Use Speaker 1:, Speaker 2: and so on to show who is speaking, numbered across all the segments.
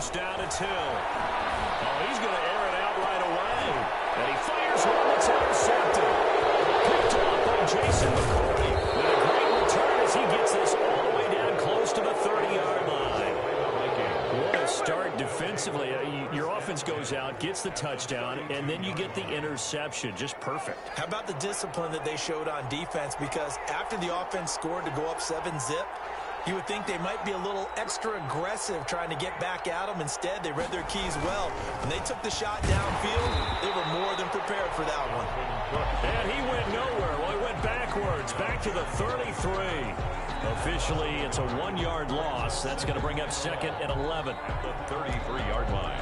Speaker 1: first down and 2. Oh, he's going to air it out right away. And he fires one that's intercepted. Picked off by Jason McCourty. With a great return as he gets this all the way down close to the 30-yard line. What a start defensively. Your offense goes out, gets the touchdown, and then you get the interception. Just perfect.
Speaker 2: How about the discipline that they showed on defense? Because after the offense scored to go up 7-zip, you would think they might be a little extra aggressive trying to get back at them. Instead, they read their keys well. When they took the shot downfield, they were more than prepared for that one.
Speaker 1: And he went nowhere. Well, he went backwards, back to the 33. Officially, it's a 1-yard loss. That's going to bring up 2nd and 11 at the 33-yard line.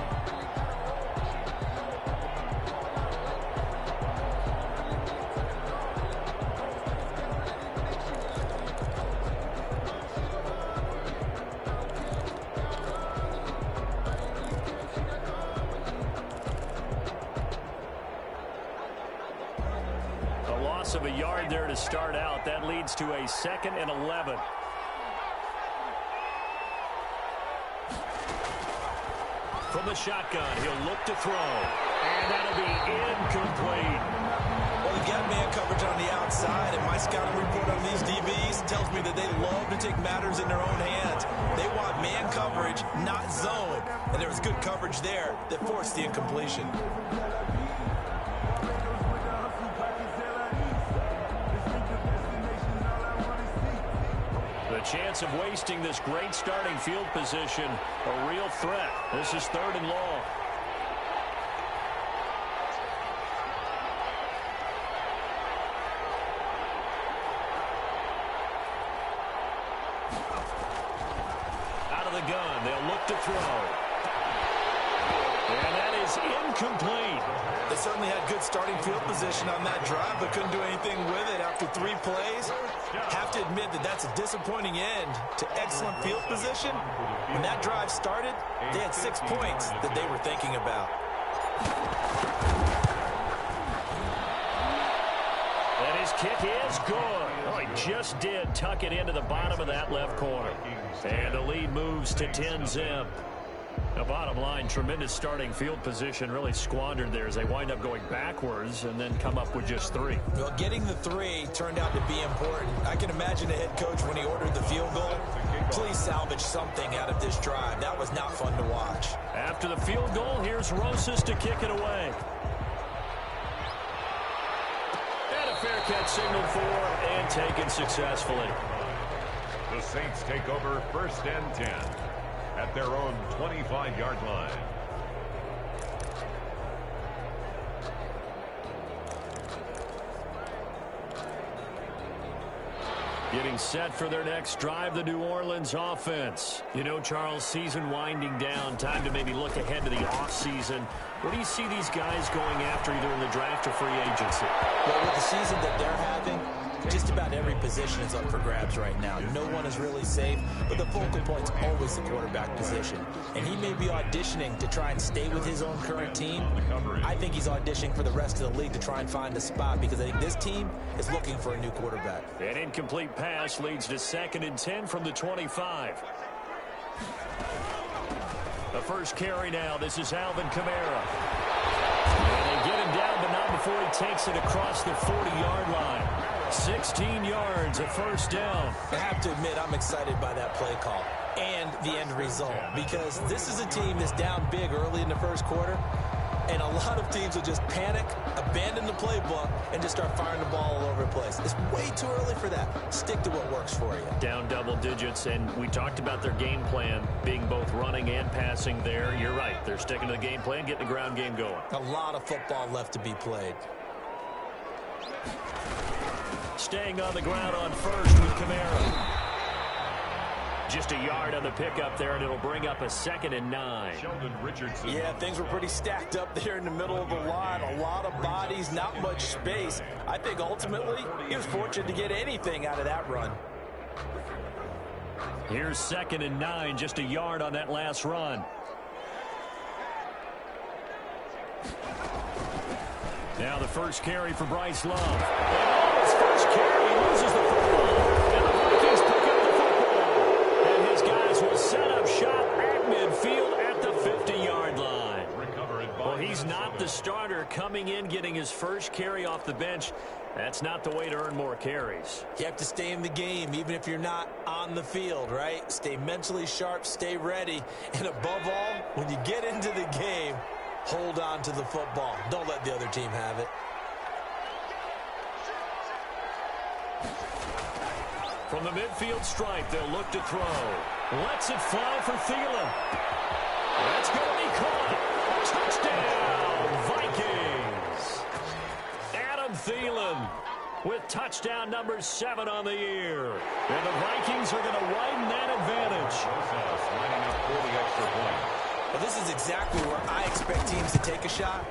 Speaker 1: Of a yard there to start out. That leads to a 2nd and 11. From the shotgun, he'll look to throw. And that'll be incomplete.
Speaker 2: Well, you got man coverage on the outside, and my scouting report on these DBs tells me that they love to take matters in their own hands. They want man coverage, not zone. And there was good coverage there that forced the incompletion.
Speaker 1: The chance of wasting this great starting field position, a real threat. This is 3rd and long. Out of the gun, they'll look to throw. And that is incomplete.
Speaker 2: They certainly had good starting field position on that drive, but couldn't do anything with it after 3 plays. Have to admit that that's a disappointing end to excellent field position. When that drive started, they had 6 points that they were thinking about.
Speaker 1: And his kick is good. Oh, he just did tuck it into the bottom of that left corner. And the lead moves to 10-zip. The bottom line, tremendous starting field position, really squandered there as they wind up going backwards and then come up with just 3.
Speaker 2: Well, getting the 3 turned out to be important. I can imagine the head coach when he ordered the field goal. Please salvage something out of this drive. That was not fun to watch.
Speaker 1: After the field goal, here's Rosas to kick it away. And a fair catch signaled for and taken successfully.
Speaker 3: The Saints take over 1st and 10. At their own 25-yard line.
Speaker 1: Getting set for their next drive, the New Orleans offense. You know, Charles, season winding down, time to maybe look ahead to the offseason. What do you see these guys going after either in the draft or free agency?
Speaker 2: Well, with the season that they're having, just about every position is up for grabs right now. No one is really safe, but the focal point's always the quarterback position. And he may be auditioning to try and stay with his own current team. I think he's auditioning for the rest of the league to try and find a spot because I think this team is looking for a new quarterback.
Speaker 1: An incomplete pass leads to 2nd and 10 from the 25. The first carry now. This is Alvin Kamara. And they get him down, but not before he takes it across the 40-yard line. 16 yards, a first down.
Speaker 2: I have to admit, I'm excited by that play call and the end result because this is a team that's down big early in the first quarter, and a lot of teams will just panic, abandon the playbook, and just start firing the ball all over the place. It's way too early for that. Stick to what works for you.
Speaker 1: Down double digits, and we talked about their game plan being both running and passing there. You're right. They're sticking to the game plan, getting the ground game going.
Speaker 2: A lot of football left to be played.
Speaker 1: Staying on the ground on first with Kamara. Just a yard on the pickup there, and it'll bring up a 2nd and 9.
Speaker 2: Yeah, things were pretty stacked up there in the middle of the line. A lot of bodies, not much space. I think ultimately he was fortunate to get anything out of that run.
Speaker 1: Here's 2nd and 9, just a yard on that last run. Now the first carry for Bryce Love. And his first carry, he loses the football. And the Vikings pick up the football. And his guys will set up shop at midfield at the the starter coming in, getting his first carry off the bench. That's not the way to earn more carries.
Speaker 2: You have to stay in the game, even if you're not on the field, right? Stay mentally sharp, stay ready, and above all, when you get into the game, hold on to the football. Don't let the other team have it.
Speaker 1: From the midfield stripe, they'll look to throw. Lets it fly for Thielen. That's going to be caught. Touchdown, Vikings. Adam Thielen with touchdown number 7 on the year. And the Vikings are going to widen that advantage.
Speaker 3: Lining up for the extra point.
Speaker 2: Well, this is exactly where I expect teams to take a shot.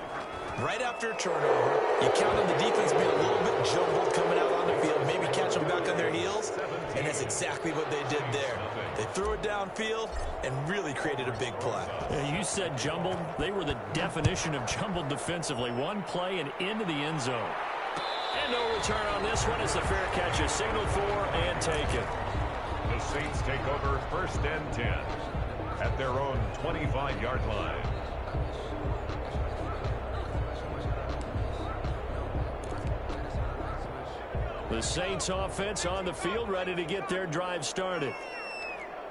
Speaker 2: Right after a turnover, you count on the defense being a little bit jumbled coming out on the field, maybe catch them back on their heels, and that's exactly what they did there. They threw it downfield and really created a big play.
Speaker 1: You said jumbled. They were the definition of jumbled defensively. One play and into the end zone. And no return on this one. It's a fair catch, a signal for, and taken.
Speaker 3: The Saints take over 1st and 10 at their own 25-yard line.
Speaker 1: The Saints offense on the field, ready to get their drive started.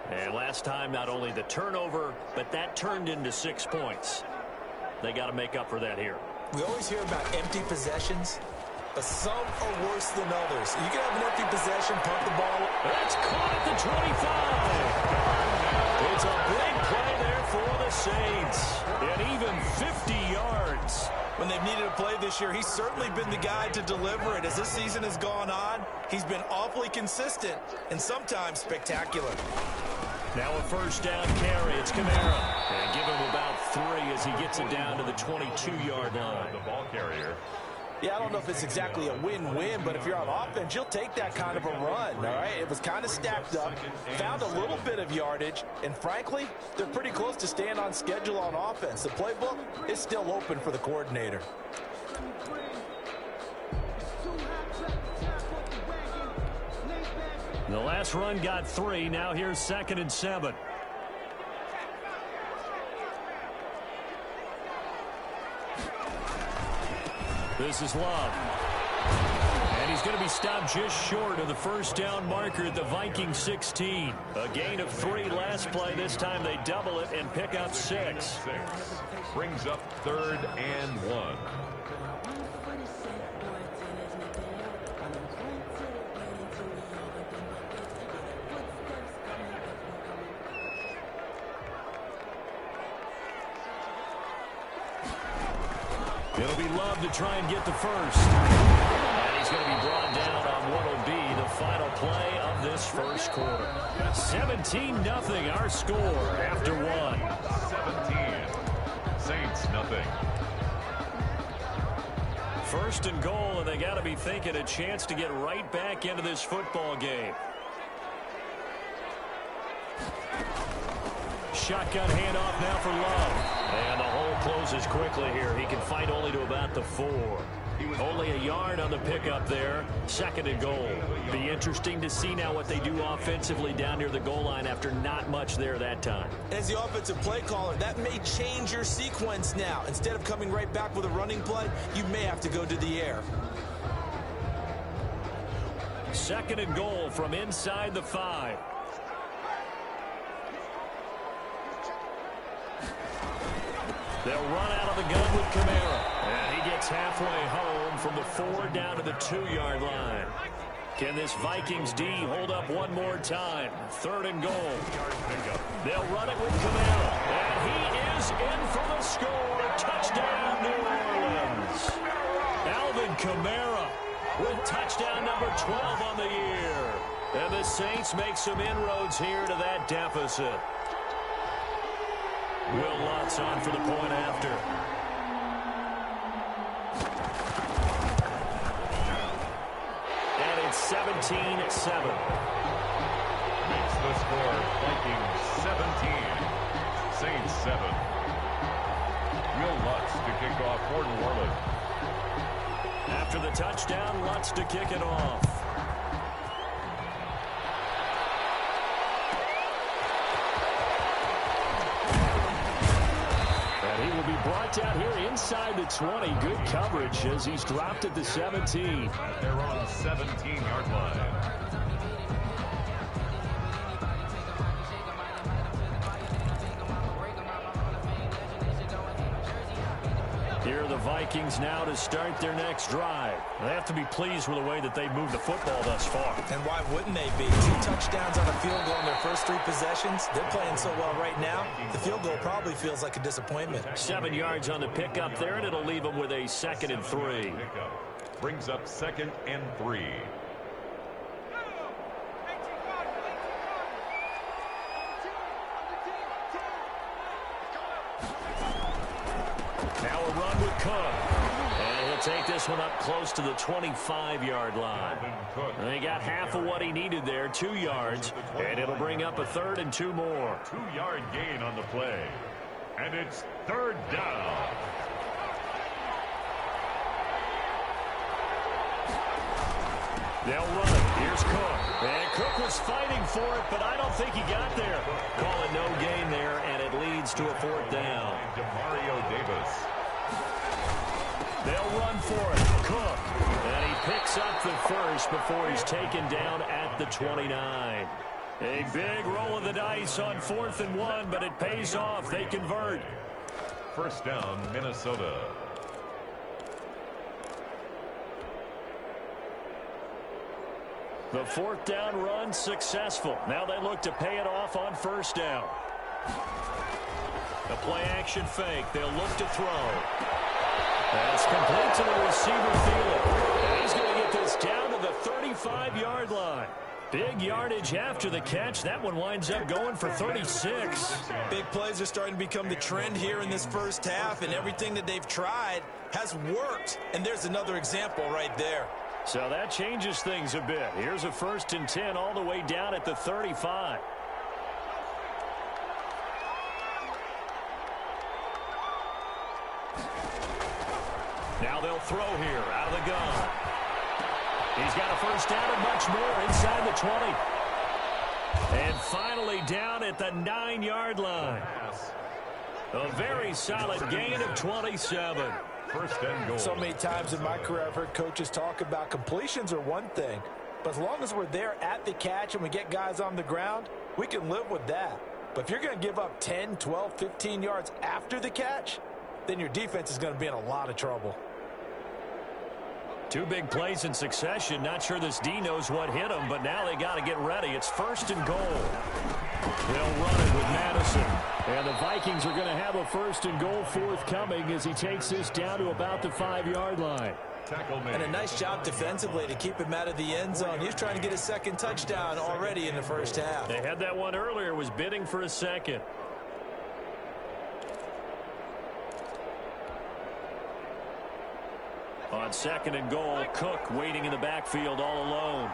Speaker 1: And last time, not only the turnover, but that turned into 6 points. They got to make up for that here.
Speaker 2: We always hear about empty possessions, but some are worse than others. You can have an empty possession, punt the ball.
Speaker 1: That's caught at the 25. It's a big play there for the Saints. And even 50 yards.
Speaker 2: When they've needed a play this year, he's certainly been the guy to deliver it. As this season has gone on, he's been awfully consistent and sometimes spectacular.
Speaker 1: Now a first down carry. It's Kamara. And give him about 3 as he gets it down to the 22-yard line.
Speaker 3: The ball carrier.
Speaker 2: Yeah, I don't know if it's exactly a win-win, but if you're on offense, you'll take that kind of a run, all right? It was kind of stacked up, found a little bit of yardage, and frankly, they're pretty close to staying on schedule on offense. The playbook is still open for the coordinator.
Speaker 1: The last run got 3. Now here's 2nd and 7. This is Love. And he's going to be stopped just short of the first down marker at the Vikings 16. A gain of 3 last play. This time they double it and pick up 6.
Speaker 3: Brings up 3rd and 1.
Speaker 1: It'll be Love to try and get the first. And he's going to be brought down on what will be the final play of this first quarter. 17-0 our score after 1.
Speaker 3: 17. Saints nothing.
Speaker 1: First and goal, and they got to be thinking a chance to get right back into this football game. Shotgun handoff now for Love. And the hole closes quickly here. He can fight only to about the 4. Only a yard on the pickup there. 2nd and goal. Be interesting to see now what they do offensively down near the goal line after not much there that time.
Speaker 2: As the offensive play caller, that may change your sequence now. Instead of coming right back with a running play, you may have to go to the air.
Speaker 1: 2nd and goal from inside the 5. They'll run out of the gun with Kamara. And he gets halfway home from the 4 down to the 2-yard line. Can this Vikings D hold up one more time? 3rd and goal. They'll run it with Kamara. And he is in for the score. Touchdown, New Orleans. Alvin Kamara with touchdown number 12 on the year. And the Saints make some inroads here to that deficit. Will Lutz on for the point after. And it's 17-7.
Speaker 3: Makes the score Vikings 17. Saints 7. Will Lutz to kick off for New Orleans.
Speaker 1: After the touchdown, Lutz to kick it off. And he will be brought down here inside the 20. Good coverage as he's dropped at the 17.
Speaker 3: They're on 17-yard line.
Speaker 1: Here are the Vikings now to start their next drive. They have to be pleased with the way that they've moved the football thus far.
Speaker 2: And why wouldn't they be? 2 touchdowns on a field goal in their first 3 possessions. They're playing so well right now, the field goal probably feels like a disappointment.
Speaker 1: 7 yards on the pickup there, and it'll leave them with a 2nd and 3.
Speaker 3: Brings up 2nd and 3.
Speaker 1: Now a run with Cook. And he'll take this one up close to the 25-yard line. And he got half of what he needed there, 2 yards. And it'll bring up a 3rd and 2 more.
Speaker 3: 2-yard gain on the play. And it's 3rd down.
Speaker 1: They'll run it. Here's Cook. And Cook was fighting for it, but I don't think he got there. Call it no gain there, and it leads to a 4th down.
Speaker 3: Demario Davis.
Speaker 1: They'll run for it. Cook. And he picks up the first before he's taken down at the 29. A big roll of the dice on 4th and 1, but it pays off. They convert.
Speaker 3: 1st down, Minnesota.
Speaker 1: The 4th down run successful. Now they look to pay it off on 1st down. The play action fake. They'll look to throw. That's complete to the receiver Thielen. And he's going to get this down to the 35-yard line. Big yardage after the catch. That one winds up going for 36.
Speaker 2: Big plays are starting to become the trend here in this first half, and everything that they've tried has worked. And there's another example right there.
Speaker 1: So that changes things a bit. Here's a 1st and 10 all the way down at the 35. Now they'll throw here out of the gun. He's got a 1st down and much more inside the 20. And finally down at the 9-yard line. A very solid gain of 27.
Speaker 3: 1st and goal.
Speaker 2: So many times in my career I've heard coaches talk about completions are one thing, but as long as we're there at the catch and we get guys on the ground, we can live with that. But if you're going to give up 10, 12, 15 yards after the catch, then your defense is going to be in a lot of trouble.
Speaker 1: 2 big plays in succession. Not sure this D knows what hit him, but now they got to get ready. It's 1st and goal. They'll run it with Madison. And the Vikings are going to have a 1st and goal forthcoming as he takes this down to about the 5-yard line.
Speaker 2: And a nice job defensively to keep him out of the end zone. He's trying to get a 2nd touchdown already in the first half.
Speaker 1: They had that one earlier, was bidding for a 2nd. On 2nd and goal, Cook waiting in the backfield all alone.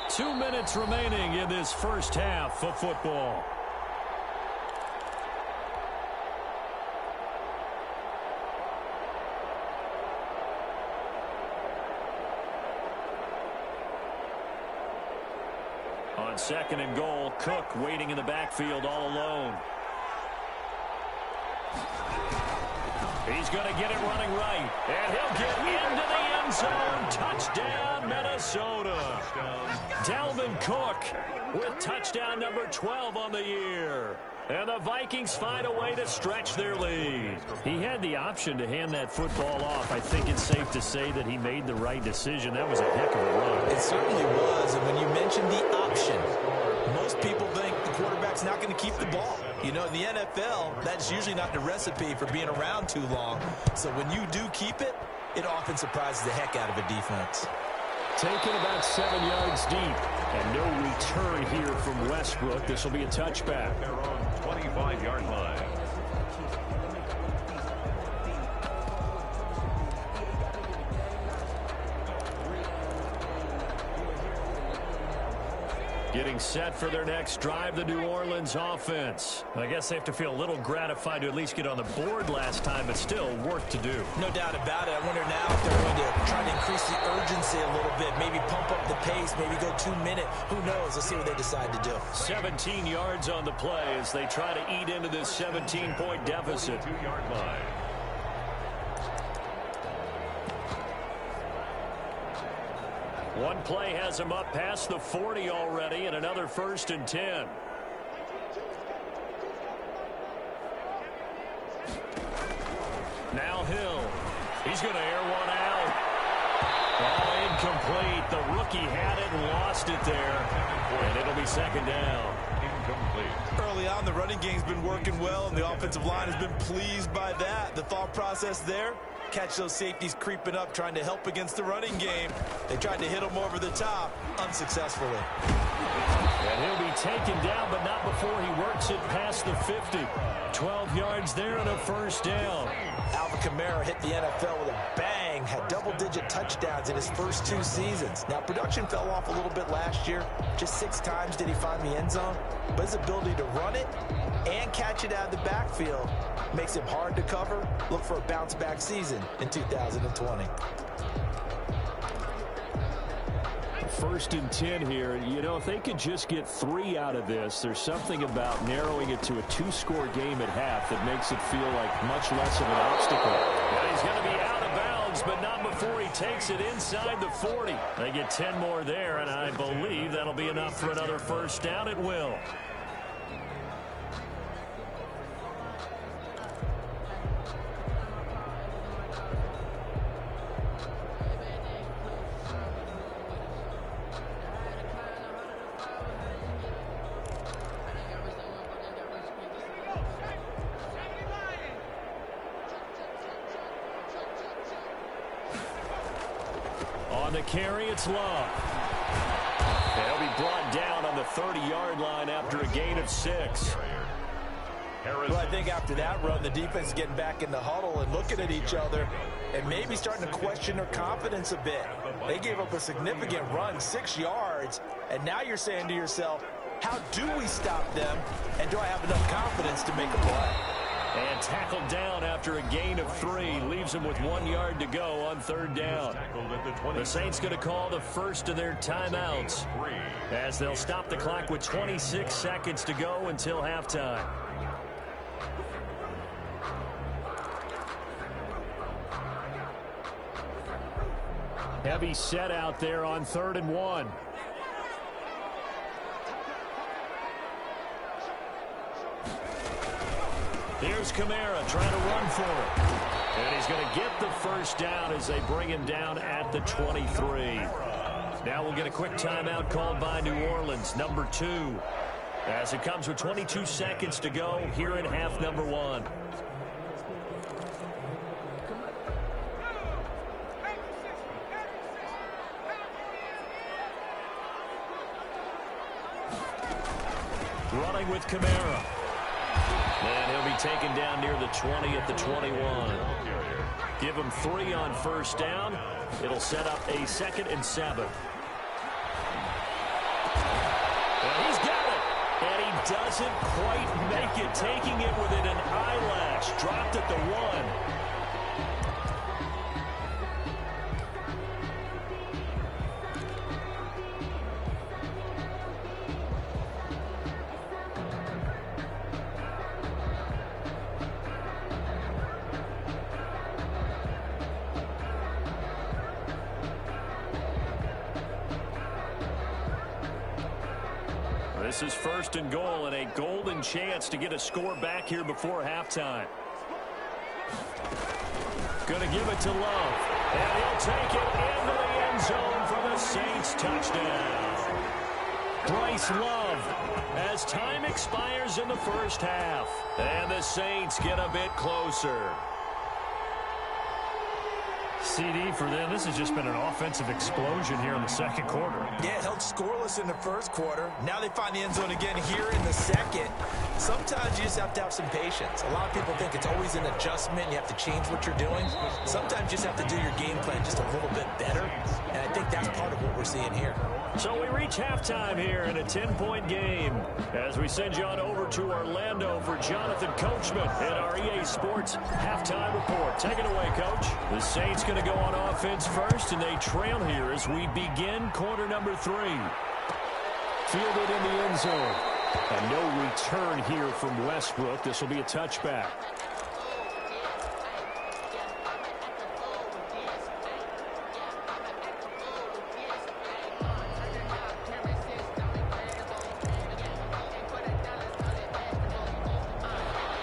Speaker 1: Two minutes remaining in this first half of football. On 2nd and goal, Cook waiting in the backfield all alone. He's going to get it running right. And he'll get into the end zone. Touchdown, Minnesota. Dalvin Cook with touchdown number 12 on the year. And the Vikings find a way to stretch their lead. He had the option to hand that football off. I think it's safe to say that he made the right decision. That was a heck of a run.
Speaker 2: It certainly was. And when you mentioned the option, most people think the quarterback's not going to keep the ball. You know, in the NFL, that's usually not the recipe for being around too long. So when you do keep it, it often surprises the heck out of a defense.
Speaker 1: Taken about 7 yards deep. And no return here from Westbrook. This will be a touchback.
Speaker 3: They're on 25-yard line.
Speaker 1: Getting set for their next drive, the New Orleans offense. I guess they have to feel a little gratified to at least get on the board last time, but still work to do.
Speaker 2: No doubt about it. I wonder now if they're going to try to increase the urgency a little bit, maybe pump up the pace, maybe go 2 minute. Who knows? Let's see what they decide to do.
Speaker 1: 17 yards on the play as they try to eat into this 17-point deficit.
Speaker 3: 2-yard line.
Speaker 1: One play has him up past the 40 already, and another 1st and 10. Now Hill. He's going to air one out. Oh, incomplete. The rookie had it and lost it there. And it'll be 2nd down.
Speaker 3: Incomplete.
Speaker 2: Early on, the running game's been working well, and the offensive line has been pleased by that. The thought process there, catch those safeties creeping up, trying to help against the running game. They tried to hit them over the top, unsuccessfully.
Speaker 1: And he'll be taken down, but not before he works it past the 50. 12 yards there and a 1st down.
Speaker 2: Alvin Kamara hit the NFL with a bang, had double-digit touchdowns in his first 2 seasons. Now, production fell off a little bit last year. Just 6 times did he find the end zone. But his ability to run it and catch it out of the backfield makes him hard to cover. Look for a bounce-back season in 2020.
Speaker 1: 1st and 10 here. You know, if they could just get 3 out of this, there's something about narrowing it to a 2-score game at half that makes it feel like much less of an obstacle. Well, he's going to be out of bounds, but not before he takes it inside the 40. They get 10 more there, and I believe that'll be enough for another 1st down. It will. On the carry, it's Love. They'll be brought down on the 30-yard line after a gain of 6.
Speaker 2: Well, I think after that run, the defense is getting back in the huddle and looking at each other and maybe starting to question their confidence a bit. They gave up a significant run, 6 yards, and now you're saying to yourself, how do we stop them, and do I have enough confidence to make a play?
Speaker 1: And tackled down after a gain of 3. Leaves him with 1 yard to go on 3rd down. The Saints going to call the first of their timeouts as they'll stop the clock with 26 seconds to go until halftime. Heavy set out there on 3rd and 1. Here's Kamara trying to run for it. And he's going to get the 1st down as they bring him down at the 23. Now we'll get a quick timeout called by New Orleans, number 2. As it comes with 22 seconds to go here in half number 1. Running with Kamara. And he'll be taken down near the 20 at the 21. Give him 3 on 1st down. It'll set up a 2nd and 7. And he's got it. And he doesn't quite make it, taking it within an eyelash. Dropped at the 1. This is 1st and goal and a golden chance to get a score back here before halftime. Going to give it to Love. And he'll take it into the end zone for the Saints touchdown. Bryce Love as time expires in the 1st half. And the Saints get a bit closer. CD for them. This has just been an offensive explosion here in the second quarter.
Speaker 2: Yeah, held scoreless in the first quarter. Now they find the end zone again here in the second. Sometimes you just have to have some patience. A lot of people think it's always an adjustment. You have to change what you're doing. Sometimes you just have to do your game plan just a little bit better. And I think that's part of what we're seeing here.
Speaker 1: So we reach halftime here in a 10-point game as we send you on over to Orlando for Jonathan Coachman in our EA Sports halftime report. Take it away, Coach. The Saints going to go on offense first, and they trail here as we begin quarter number 3. Fielded in the end zone. And no return here from Westbrook. This will be a touchback.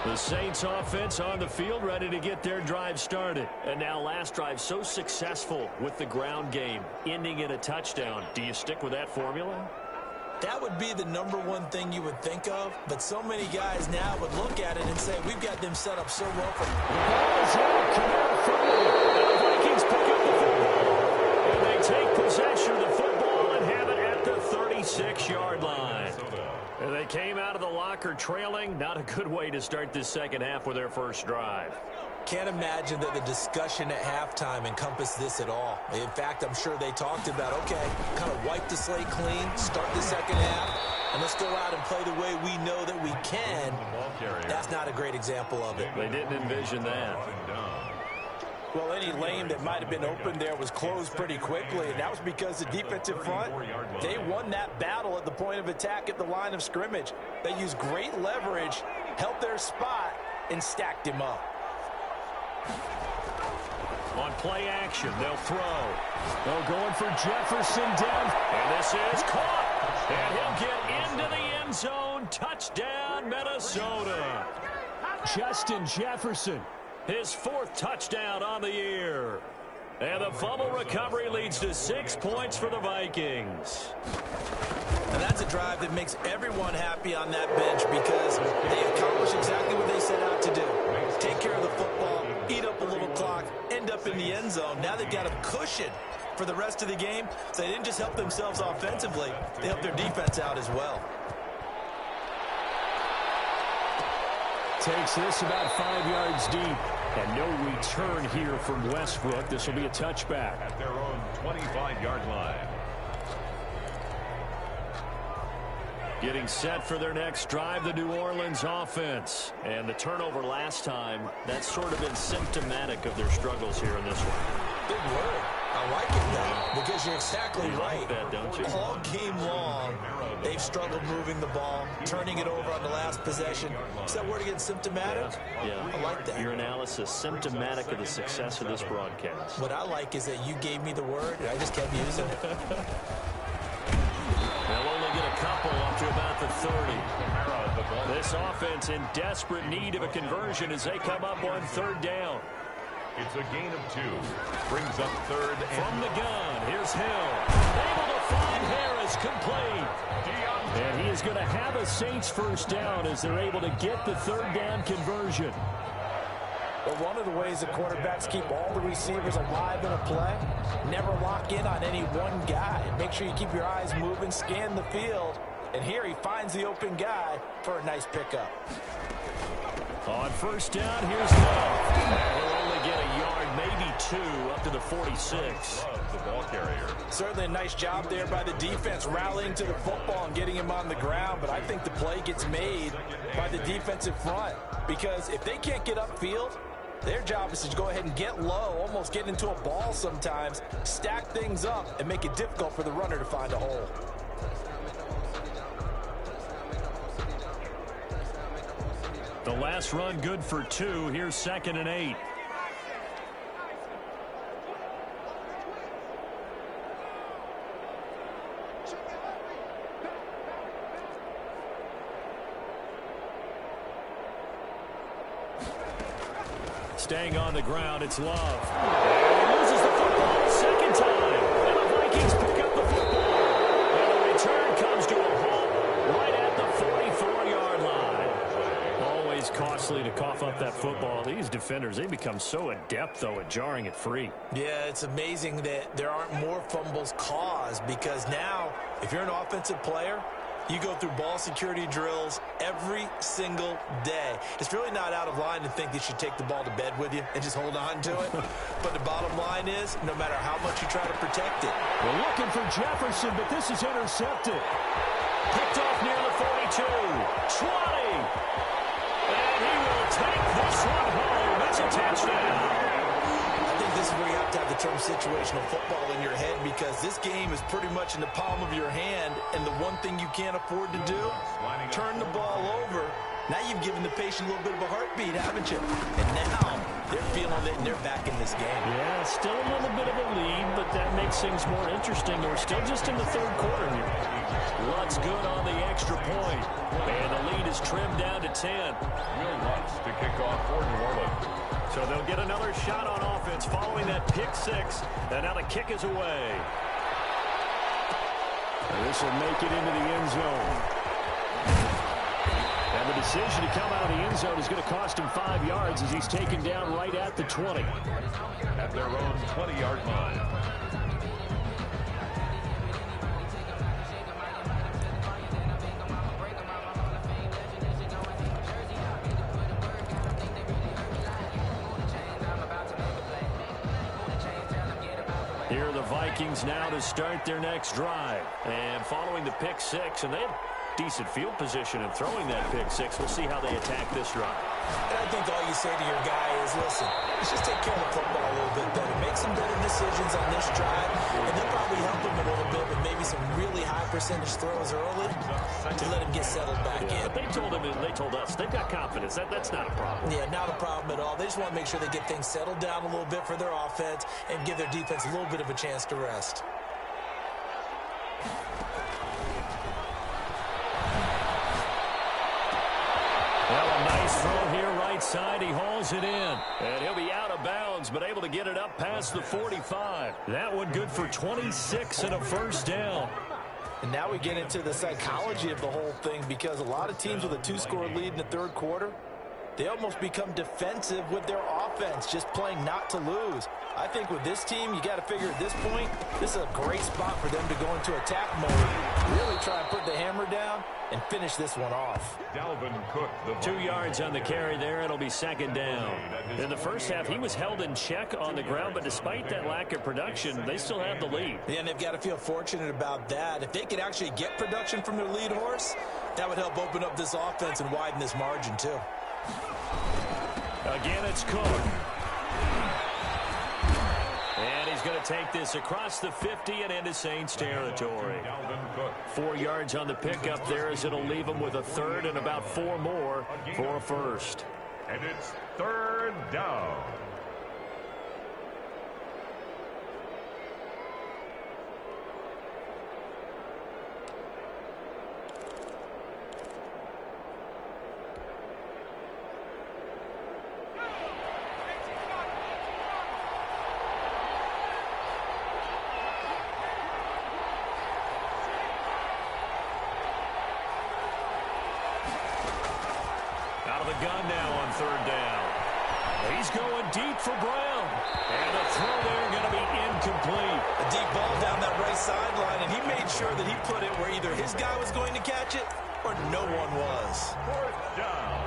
Speaker 1: The Saints offense on the field, ready to get their drive started. And now last drive so successful with the ground game, ending in a touchdown. Do you stick with that formula?
Speaker 2: That would be the number one thing you would think of, but so many guys now would look at it and say, we've got them set up so well for...
Speaker 1: The ball is out. Kamara Furley. And the Vikings pick up the football. And they take possession of the football and have it at the 36-yard line. And they came out of the locker trailing. Not a good way to start this second half with their first drive.
Speaker 2: Can't imagine that the discussion at halftime encompassed this at all. In fact, I'm sure they talked about, okay, kind of wipe the slate clean, start the second half, and let's go out and play the way we know that we can. That's not a great example of it.
Speaker 1: They didn't envision that.
Speaker 2: Well, any lane that might have been open there was closed pretty quickly, and that was because the defensive front, they won that battle at the point of attack at the line of scrimmage. They used great leverage, held their spot, and stacked him up.
Speaker 1: On play action, they'll throw. They're going for Jefferson down. And this is caught. And he'll get into the end zone. Touchdown, Minnesota. Justin Jefferson, his 4th touchdown on the year. And the fumble recovery leads to 6 points for the Vikings.
Speaker 2: And that's a drive that makes everyone happy on that bench because they accomplish exactly what they set out to do. Take care of the football, eat up a little clock, end up in the end zone. Now they've got a cushion for the rest of the game. So they didn't just help themselves offensively, they helped their defense out as well.
Speaker 1: Takes this about 5 yards deep. And no return here from Westbrook. This will be a touchback.
Speaker 3: At their own 25-yard line.
Speaker 1: Getting set for their next drive, the New Orleans offense. And the turnover last time, that's sort of been symptomatic of their struggles here in this one.
Speaker 2: Big word. I like it, though, because you're exactly right.
Speaker 1: Like that, don't you?
Speaker 2: All game long, they've struggled moving the ball, turning it over on the last possession. Is that word again, symptomatic?
Speaker 1: Yeah.
Speaker 2: I like that.
Speaker 1: Your analysis, symptomatic of the success of this broadcast.
Speaker 2: What I like is that you gave me the word, and I just kept using it.
Speaker 1: They'll only get a couple up to about the 30. This offense in desperate need of a conversion as they come up on 3rd down.
Speaker 3: It's a gain of 2. Brings up 3rd and...
Speaker 1: From the gun, here's Hill. Able to find Harris, complete. And he is going to have a Saints first down as they're able to get the 3rd down conversion.
Speaker 2: But one of the ways the quarterbacks keep all the receivers alive in a play, never lock in on any one guy. Make sure you keep your eyes moving, scan the field. And here he finds the open guy for a nice pickup.
Speaker 1: On 1st down, here's Love. He'll only get a yard, maybe 2, up to the 46.
Speaker 3: The ball carrier.
Speaker 2: Certainly a nice job there by the defense, rallying to the football and getting him on the ground. But I think the play gets made by the defensive front. Because if they can't get upfield, their job is to go ahead and get low, almost get into a ball sometimes, stack things up, and make it difficult for the runner to find a hole.
Speaker 1: The last run good for 2. Here's 2nd and 8. Staying on the ground, it's Love. And he loses the football a 2nd time. And the Vikings pick up the football. And the return comes to a halt right at the 44-yard line. Always costly to cough up that football. These defenders, they become so adept, though, at jarring it free.
Speaker 2: Yeah, it's amazing that there aren't more fumbles caused, because now, if you're an offensive player, you go through ball security drills every single day. It's really not out of line to think that you take the ball to bed with you and just hold on to it. But the bottom line is, no matter how much you try to protect it.
Speaker 1: We're looking for Jefferson, but this is intercepted. Picked off near the 42. 20. And he will take this one home. That's a touchdown.
Speaker 2: I think this is where you have to have the term situational football in your head, because this game is pretty much in the palm of your hand, and the one thing you can't afford to do, turn the ball over. Now you've given the patient a little bit of a heartbeat, haven't you? And now they're feeling it, and they're back in this game.
Speaker 1: Yeah, still a little bit of a lead, but that makes things more interesting. We're still just in the third quarter here. Lutz good on the extra point, and the lead is trimmed down to 10.
Speaker 3: Will Lutz to kick off for New Orleans.
Speaker 1: So they'll get another shot on offense following that pick six, and now the kick is away. And this will make it into the end zone. And the decision to come out of the end zone is going to cost him 5 yards as he's taken down right at the 20.
Speaker 3: At their own 20-yard line.
Speaker 1: Here are the Vikings now to start their next drive. And following the pick six, and they have decent field position in throwing that pick six. We'll see how they attack this drive.
Speaker 2: And I think all you say to your guy is, listen, let's just take care of the football a little bit better. Make some better decisions on this drive, and then probably help him a little bit with maybe some really high percentage throws early to let him get settled back in.
Speaker 1: But they told him, they told us, they've got confidence. That's not a problem.
Speaker 2: Yeah, not a problem at all. They just want to make sure they get things settled down a little bit for their offense and give their defense a little bit of a chance to rest.
Speaker 1: Well, a nice throw here right side. He hauls it in. And he'll be out of bounds, but able to get it up past the 45. That one good for 26 and a first down.
Speaker 2: And now we get into the psychology of the whole thing, because a lot of teams with a two-score lead in the third quarter, they almost become defensive with their offense, just playing not to lose. I think with this team, you got to figure at this point, this is a great spot for them to go into attack mode, really try and put the hammer down and finish this one off.
Speaker 3: Dalvin Cook,
Speaker 1: 2 yards on the carry there. It'll be second down. In the first half, he was held in check on the ground, but despite that lack of production, they still have the lead.
Speaker 2: Yeah, and they've got to feel fortunate about that. If they could actually get production from their lead horse, that would help open up this offense and widen this margin too.
Speaker 1: Again, it's Cook. And he's going to take this across the 50 and into Saints territory. 4 yards on the pickup there, as it'll leave him with a third and about 4 more for a first.
Speaker 3: And it's third down.
Speaker 1: Gun now on third down. He's going deep for Brown. And the throw there going to be incomplete.
Speaker 2: A deep ball down that right sideline, and he made sure that he put it where either his guy was going to catch it or no one was.
Speaker 3: Fourth down.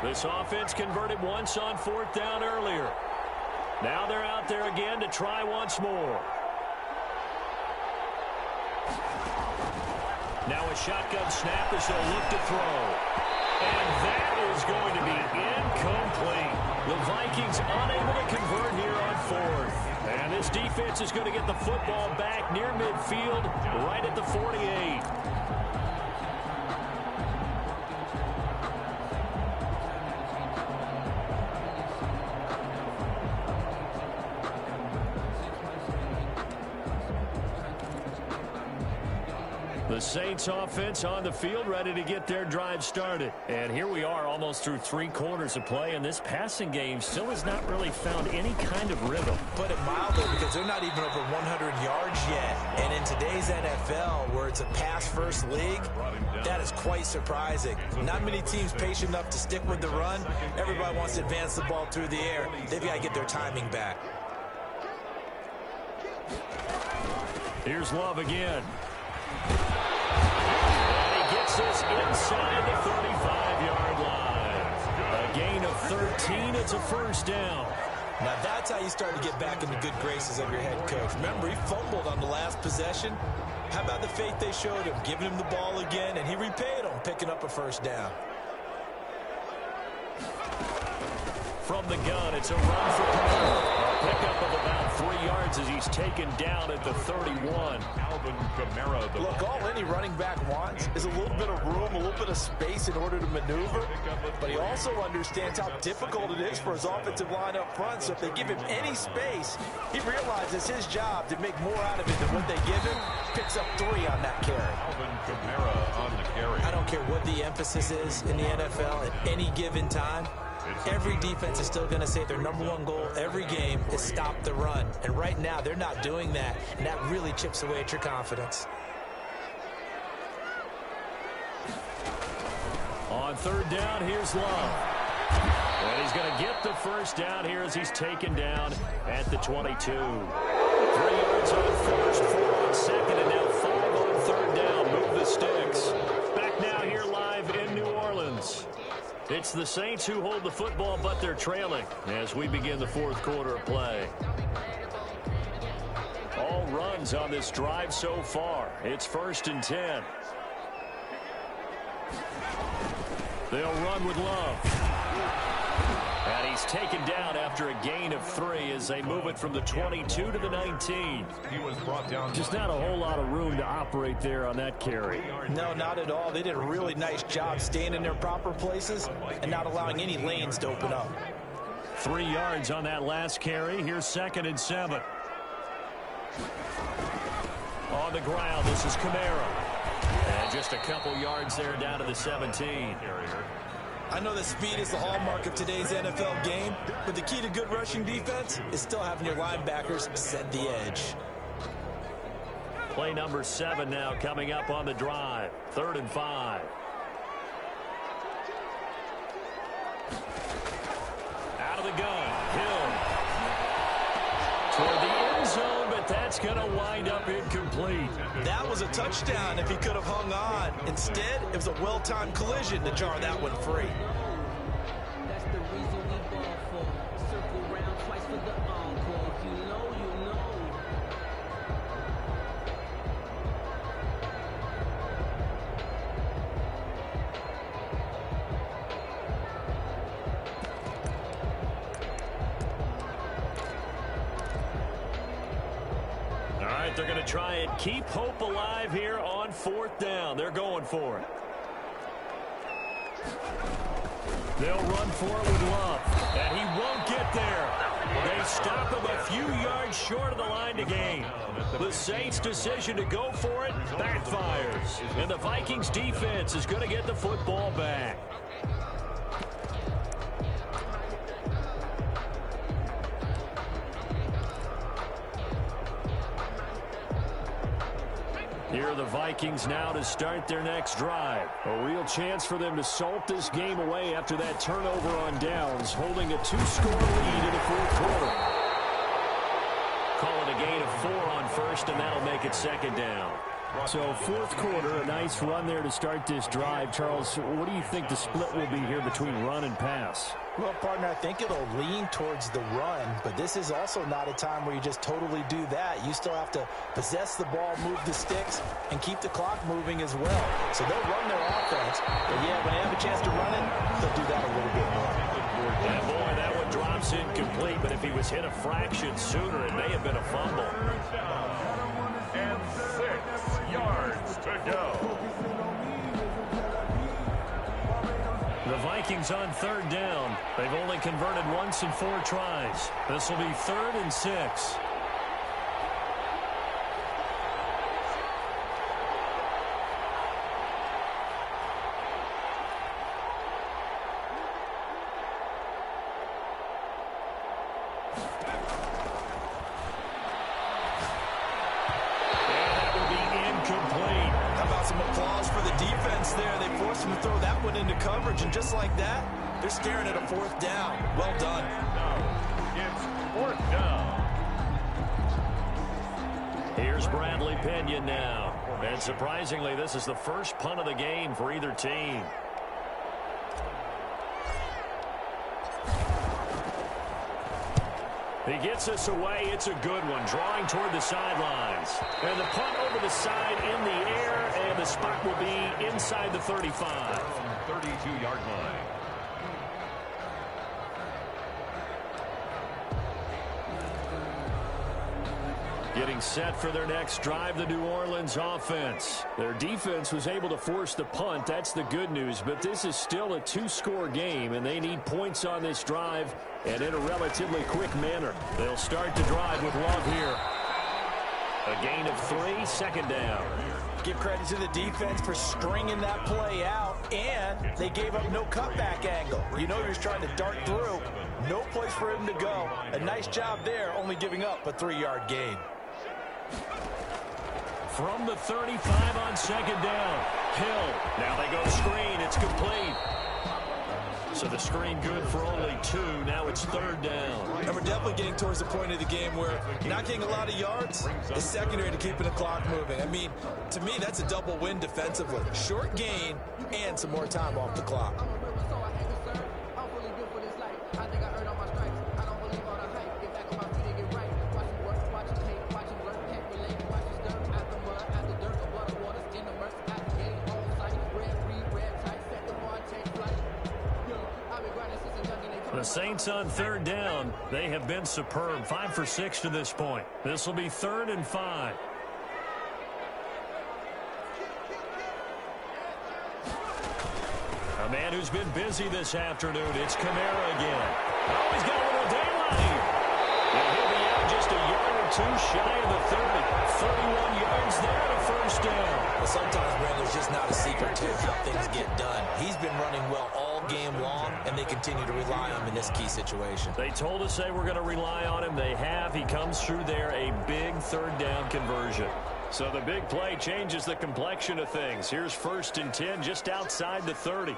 Speaker 1: This offense converted once on fourth down earlier. Now they're out there again to try once more. Now a shotgun snap as they'll look to throw. And that is going to be incomplete. The Vikings unable to convert here on fourth. And this defense is going to get the football back near midfield, right at the 48. The Saints offense on the field, ready to get their drive started. And here we are almost through 3 quarters of play, and this passing game still has not really found any kind of rhythm.
Speaker 2: Put it mildly, because they're not even over 100 yards yet. And in today's NFL, where it's a pass-first league, that is quite surprising. Not many teams patient enough to stick with the run. Everybody wants to advance the ball through the air. They've got to get their timing back.
Speaker 1: Here's Love again. And he gets this inside the 35-yard line. A gain of 13. It's a first down.
Speaker 2: Now that's how you start to get back in the good graces of your head coach. Remember, he fumbled on the last possession. How about the faith they showed him, giving him the ball again, and he repaid them, picking up a first down.
Speaker 1: From the gun, it's a run for Kamara. A pickup of about 3 yards as he's taken down at the 31.
Speaker 3: Alvin Kamara.
Speaker 2: Look, all any running back wants is a little bit of room, a little bit of space in order to maneuver. But he also understands how difficult it is for his offensive line up front. So if they give him any space, he realizes his job to make more out of it than what they give him. Picks up 3 on that carry.
Speaker 3: Alvin Kamara on the carry.
Speaker 2: I don't care what the emphasis is in the NFL at any given time. Every defense is still going to say their #1 goal every game is stop the run. And right now, they're not doing that. And that really chips away at your confidence.
Speaker 1: On 3rd down, here's Love. And he's going to get the first down here as he's taken down at the 22. 3 yards on 1st, 4 on 2nd, and now 5 on 3rd down. Move the sticks. Back now here live in New Orleans. It's the Saints who hold the football, but they're trailing as we begin the 4th quarter of play. All runs on this drive so far. It's 1st and 10. They'll run with Love. And he's taken down after a gain of 3 as they move it from the 22 to the 19.
Speaker 3: He was brought down.
Speaker 1: Just not a whole lot of room to operate there on that carry.
Speaker 2: No, not at all. They did a really nice job staying in their proper places and not allowing any lanes to open up.
Speaker 1: 3 yards on that last carry. Here's 2nd and 7. On the ground, this is Kamara. And just a couple yards there down to the 17.
Speaker 2: I know that speed is the hallmark of today's NFL game, but the key to good rushing defense is still having your linebackers set the edge.
Speaker 1: Play number 7 now coming up on the drive. 3rd and 5. Out of the gun. Hill. Toward the end zone, but that's going to wind up incomplete.
Speaker 2: That was a touchdown if he could have hung on. Instead, it was a well-timed collision to jar that one free.
Speaker 4: That's the reason we ball for. Circle round twice for the encore. If you know, you know.
Speaker 1: All right, they're going to try and keep hope alive here on 4th down. They're going for it. They'll run for it with Love, and he won't get there. They stop him a few yards short of the line to gain. The Saints' decision to go for it backfires, and the Vikings' defense is going to get the football back. Here are the Vikings now to start their next drive. A real chance for them to salt this game away after that turnover on downs, holding a 2-score lead in the 4th quarter. Call it a gain of 4 on 1st, and that'll make it 2nd down. So 4th quarter, a nice run there to start this drive. Charles, what do you think the split will be here between run and pass?
Speaker 2: Well, partner, I think it'll lean towards the run, but this is also not a time where you just totally do that. You still have to possess the ball, move the sticks, and keep the clock moving as well. So they'll run their offense, but yeah, when they have a chance to run it, they'll do that a little bit more.
Speaker 1: And boy, that one drops incomplete, but if he was hit a fraction sooner, it may have been a fumble.
Speaker 3: And 6 yards to go.
Speaker 1: The Vikings on 3rd down. They've only converted once in 4 tries. This will be 3rd and 6.
Speaker 2: went into coverage, and just like that, they're staring at a fourth down. Well done.
Speaker 3: It's fourth down.
Speaker 1: Here's Bradley Pinion now. And surprisingly, this is the first punt of the game for either team. He gets us away. It's a good one. Drawing toward the sidelines. And the punt over the side in the air, and the spot will be inside the 35.
Speaker 3: 32-yard line.
Speaker 1: Getting set for their next drive, the New Orleans offense. Their defense was able to force the punt. That's the good news. But this is still a two-score game, and they need points on this drive and in a relatively quick manner. They'll start the drive with Love here. A gain of 3, second down.
Speaker 2: Give credit to the defense for stringing that play out, and they gave up no cutback angle. You know he was trying to dart through. No place for him to go. A nice job there, only giving up a 3-yard gain.
Speaker 1: From the 35 on second down. Hill. Now they go screen. It's complete. So the screen good for only 2. Now it's third down.
Speaker 2: And we're definitely getting towards the point of the game where not getting a lot of yards is secondary to keeping the clock moving. I mean, to me, that's a double win defensively. Short gain and some more time off the clock.
Speaker 1: The Saints on third down. They have been superb. 5 for 6 to this point. This will be 3rd and 5. A man who's been busy this afternoon. It's Kamara again. Oh, he's got a little daylight. And he'll be out just a yard or 2 shy of the 30. 31 yards there and a first down.
Speaker 2: Well, sometimes, Brandon, it's just not a secret to how things get done. He's been running well all game long, and they continue to rely on him in this key situation.
Speaker 1: They told us they were going to rely on him. They have. He comes through there, a big third down conversion. So the big play changes the complexion of things. Here's 1st and 10 just outside the 30.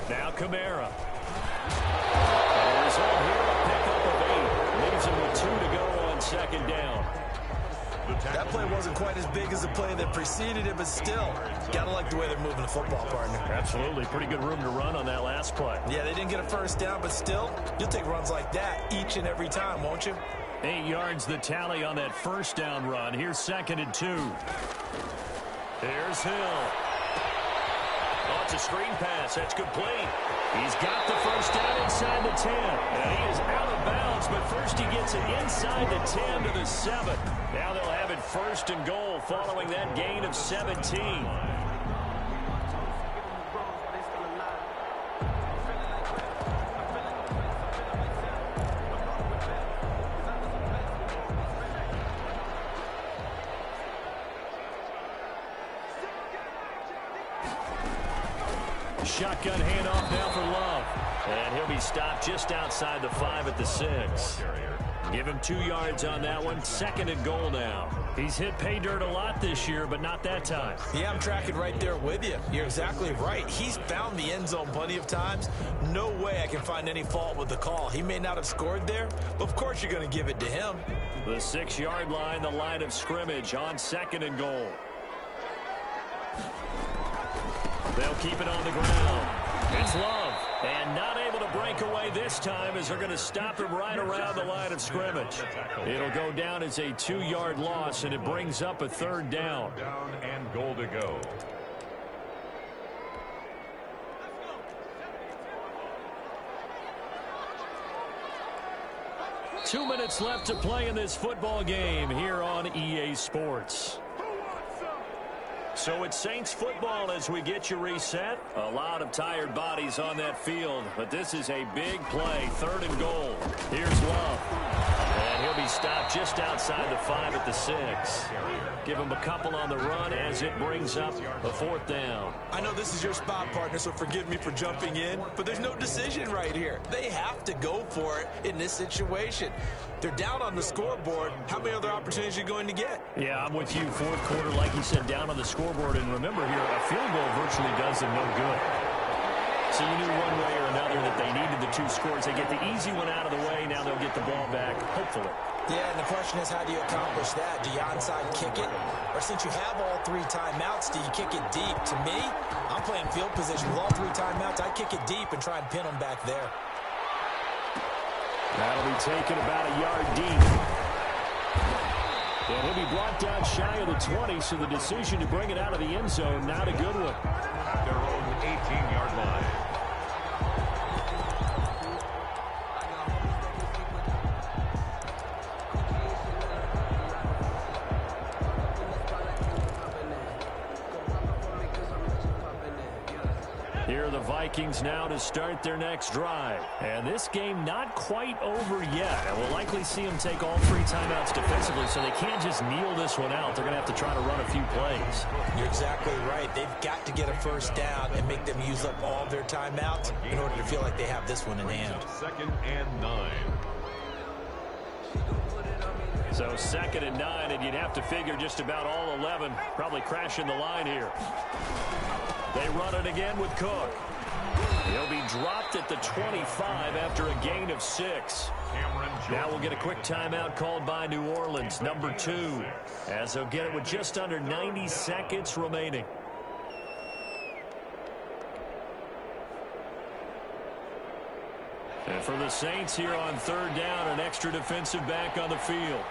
Speaker 1: Now Kamara. And the result here, a pickup of 8. Leaves him with 2 to go on second down.
Speaker 2: That play wasn't quite as big as the play that preceded it, but still, gotta like the way they're moving the football, partner.
Speaker 1: Absolutely. Pretty good room to run on that last play.
Speaker 2: Yeah, they didn't get a first down, but still, you'll take runs like that each and every time, won't you?
Speaker 1: 8 yards the tally on that first down run. Here's 2nd and 2. Here's Hill. Oh, it's a screen pass. That's complete. He's got the first down inside the 10. And he is out of bounds, but first he gets it inside the 10 to the 7. Now they'll have it 1st and goal following that gain of 17. Shotgun handoff now for Love. And he'll be stopped just outside the 5 at the 6. Give him 2 yards on that one. 2nd and goal now. He's hit pay dirt a lot this year, but not that time.
Speaker 2: Yeah, I'm tracking right there with you. You're exactly right. He's found the end zone plenty of times. No way I can find any fault with the call. He may not have scored there, but of course you're going to give it to him.
Speaker 1: The 6-yard line, the line of scrimmage on 2nd and goal. They'll keep it on the ground. It's Love. And not able to break away this time as they're going to stop him right around the line of scrimmage. It'll go down as a 2-yard loss, and it brings up a 3rd down.
Speaker 3: Down and goal to go.
Speaker 1: Two minutes left to play in this football game here on EA Sports. So it's Saints football as we get you reset. A lot of tired bodies on that field, but this is a big play. 3rd and goal. Here's Love. And he'll be stopped just outside the 5 at the 6. Give him a couple on the run as it brings up a 4th down.
Speaker 2: I know this is your spot, partner, so forgive me for jumping in, but there's no decision right here. They have to go for it in this situation. They're down on the scoreboard. How many other opportunities are you going to get?
Speaker 1: Yeah, I'm with you. 4th quarter, like you said, down on the scoreboard. And remember here, a field goal virtually does them no good. So you knew one way or another that they needed the 2 scores. They get the easy one out of the way. Now they'll get the ball back, hopefully.
Speaker 2: Yeah, and the question is, how do you accomplish that? Do you onside kick it? Or since you have all 3 timeouts, do you kick it deep? To me, I'm playing field position with all 3 timeouts. I kick it deep and try and pin them back there.
Speaker 1: That'll be taken about a yard deep. And he'll be brought down shy of the 20, so the decision to bring it out of the end zone, not a good one.
Speaker 3: At their own 18-yard line.
Speaker 1: Here are the Vikings now to start their next drive. And this game not quite over yet. And we'll likely see them take all 3 timeouts defensively, so they can't just kneel this one out. They're going to have to try to run a few plays.
Speaker 2: You're exactly right. They've got to get a first down and make them use up all their timeouts in order to feel like they have this one in hand.
Speaker 3: 2nd and 9.
Speaker 1: So 2nd and 9, and you'd have to figure just about all 11 probably crashing the line here. They run it again with Cook. He'll be dropped at the 25 after a gain of 6. Now we'll get a quick timeout called by New Orleans, number 2, as they'll get it with just under 90 seconds remaining. And for the Saints here on 3rd down, an extra defensive back on the field.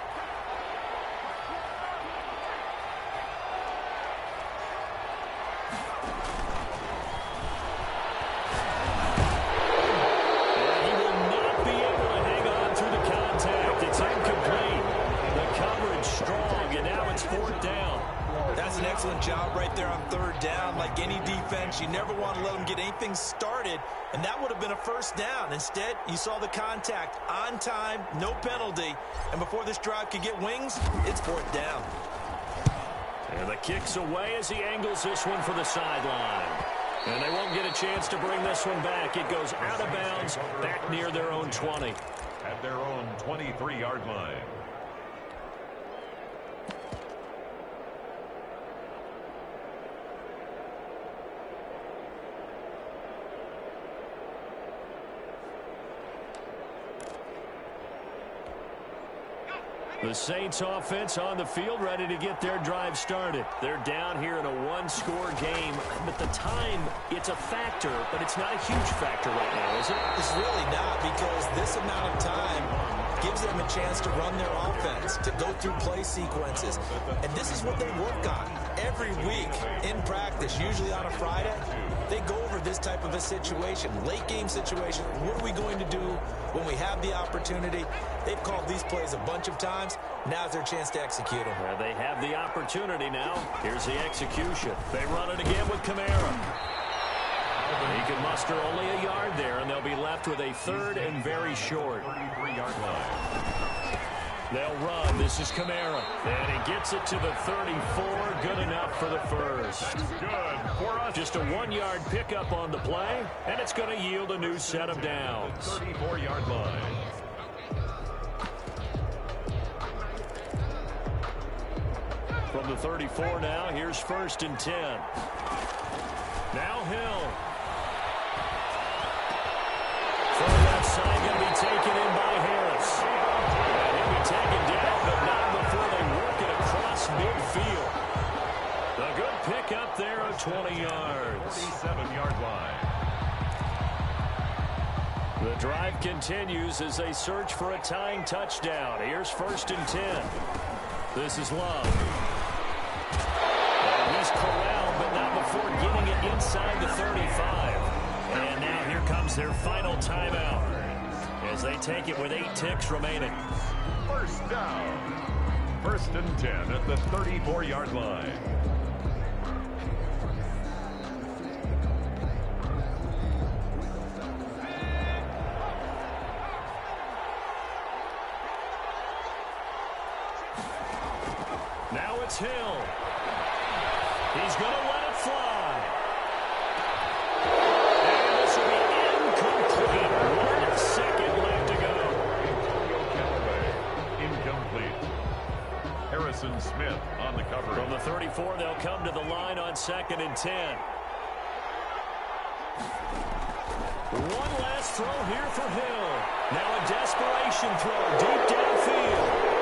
Speaker 2: Job right there on 3rd down. Like any defense, you never want to let them get anything started, and that would have been a first down. Instead, you saw the contact on time, no penalty, and before this drive could get wings, it's 4th down.
Speaker 1: And the kick's away as he angles this one for the sideline. And they won't get a chance to bring this one back. It goes out of bounds, back near their own 20.
Speaker 3: At their own 23-yard line.
Speaker 1: The Saints offense on the field, ready to get their drive started. They're down here in a 1-score game, but the time, it's a factor, but it's not a huge factor right now, is it?
Speaker 2: It's really not, because this amount of time gives them a chance to run their offense, to go through play sequences. And this is what they work on every week in practice, usually on a Friday. They go over this type of a situation, late game situation. What are we going to do when we have the opportunity? They've called these plays a bunch of times. Now's their chance to execute them.
Speaker 1: Well, they have the opportunity now. Here's the execution. They run it again with Kamara. He can muster only a yard there, and they'll be left with a 3rd and very short.
Speaker 3: 33-yard line.
Speaker 1: They'll run. This is Kamara. And he gets it to the 34. Good enough for the first.
Speaker 3: Good for us.
Speaker 1: Just a 1-yard pickup on the play, and it's going to yield a new set of downs.
Speaker 3: 34-yard line.
Speaker 1: From the 34 now, here's 1st and 10. Now Hill. From the left side, going to be taken in by Harris. And he'll be taken down, but not before they work it across midfield. A good pick up there of 20 yards.
Speaker 3: 47-yard line.
Speaker 1: The drive continues as they search for a tying touchdown. Here's 1st and 10. This is Love. And he's corralled, but not before getting it inside the 35. And now here comes their final timeout as they take it with 8 ticks remaining.
Speaker 3: First down. 1st and 10 at the 34-yard line.
Speaker 1: it's Hill. He's going to let it fly. And this will be incomplete. 1 second left to go.
Speaker 3: Antonio Callaway, incomplete. Harrison Smith on the cover.
Speaker 1: From the 34, they'll come to the line on 2nd and 10. One last throw here for Hill. Now a desperation throw deep downfield.